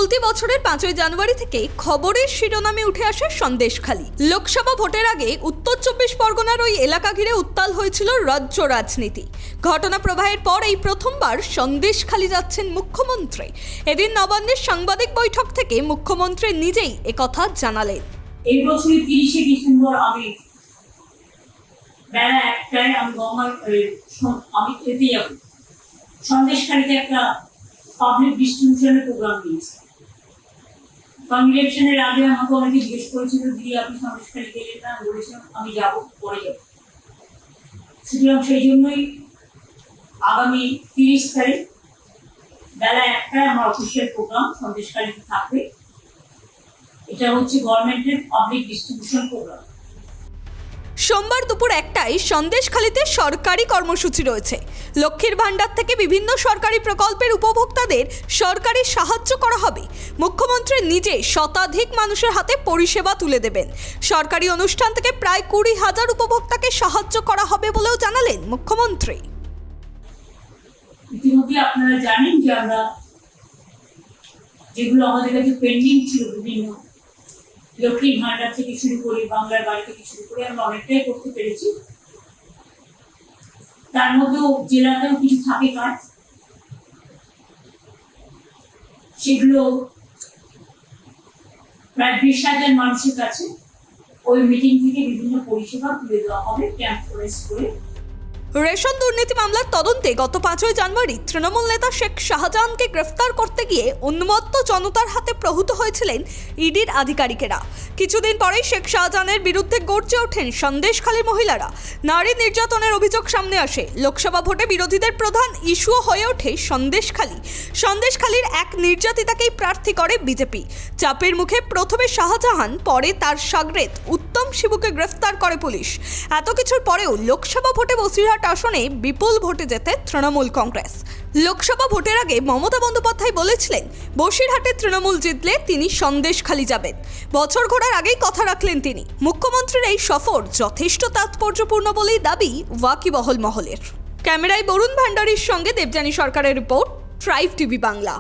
চলতি বছরের 5ই জানুয়ারি থেকে খবরের শিরোনামে উঠে আসে সন্দেশখালী। লোকসভা ভোটের আগে উত্তর 24 পরগনার ওই এলাকা ঘিরে উত্তাল হয়েছিল রাজ্য রাজনীতি। ঘটনা প্রবাহের পর এই প্রথমবার সন্দেশখালী যাচ্ছেন মুখ্যমন্ত্রী। এদিন নবান্নের সাংবাদিক বৈঠক থেকে মুখ্যমন্ত্রী নিজেই একথা জানালেন। এই বছরের 30শে ডিসেম্বর আমি বেলা 1টায় আমি খেতে যাব। সন্দেশখালীতে একটা পাবলিক ডিস্ট্রিবিউশনের প্রোগ্রাম দিয়েছে। ইলেকশনের আগে আমাকে অনেকে জিজ্ঞেস করেছিল, দিদি আপনি সন্দেশখালী গেলেন না? বলেছিলাম আমি যাবো, পরে যাবো। সুতরাং সেই জন্যই আগামী 30 তারিখ বেলা 1টায় আমার অফিসিয়াল প্রোগ্রাম সন্দেশখালীতে থাকবে। এটা হচ্ছে গভর্নমেন্টের পাবলিক ডিস্ট্রিবিউশন প্রোগ্রাম। সোমবার দুপুর 1টায় সন্দেশখালীতে সরকারি কর্মসূচি রয়েছে। লক্ষ্মীর ভাণ্ডার থেকে বিভিন্ন সরকারি প্রকল্পের উপভোক্তাদের সরকারি সাহায্য করা হবে। মুখ্যমন্ত্রী নিজে শতাধিক মানুষের হাতে পরিষেবা তুলে দেবেন। সরকারি অনুষ্ঠান থেকে প্রায় 20,000 উপভোক্তাকে সাহায্য করা হবে বলেও জানালেন মুখ্যমন্ত্রী। ইতিমধ্যে আপনারা জানেন যে আমরা যেগুলো আমাদের কাছে পেন্ডিং ছিল, বিভিন্ন লক্ষ্মীর ভাণ্ডার থেকে শুরু করে বাংলার বাড়ি থেকে শুরু করে আমরা অনেকটাই করতে পেরেছি। তার মধ্যেও জেলাতেও কিছু থাকে কাজ, সেগুলো প্রায় 20,000 মানুষের কাছে ওই মিটিং থেকে বিভিন্ন পরিষেবা তুলে দেওয়া হবে ক্যাম্প করে। রেশন দুর্নীতি মামলার তদন্তে গত 5ই জানুয়ারি তৃণমূল নেতা শেখ শাহজাহানকে গ্রেফতার করতে গিয়ে উন্মত্ত জনতার হাতে প্রহূত হয়েছিলেন ইডির আধিকারিকেরা। কিছুদিন পরেই শেখ শাহজাহানের বিরুদ্ধে গর্জে ওঠেন সন্দেশখালীর মহিলারা। নারী নির্যাতনের অভিযোগ সামনে আসে। লোকসভা ভোটে বিরোধীদের প্রধান ইস্যু হয়ে ওঠে সন্দেশখালী। সন্দেশখালীর এক নির্যাতিতাকেই প্রার্থী করে বিজেপি। চাপের মুখে প্রথমে শাহজাহান, পরে তার সাগরেদ উত্তম শিবুকে গ্রেফতার করে পুলিশ। এত কিছুর পরেও লোকসভা ভোটে বসিরহাট আসনে বিপুল ভোটে জেতে তৃণমূল কংগ্রেস। লোকসভা ভোটের আগে মমতা বন্দ্যোপাধ্যায় বলেছিলেন, বসিরহাটে তৃণমূল জিতলে তিনি সন্দেশখালী যাবেন। বছর ঘোরার আগেই কথা রাখলেন তিনি। মুখ্যমন্ত্রীর এই সফর যথেষ্ট তাৎপর্যপূর্ণ বলেই দাবি ওয়াকিবহল মহলের। ক্যামেরায় বরুণ ভান্ডারীর সঙ্গে দেবযানী সরকারের রিপোর্ট, ট্রাইব টিভি বাংলা।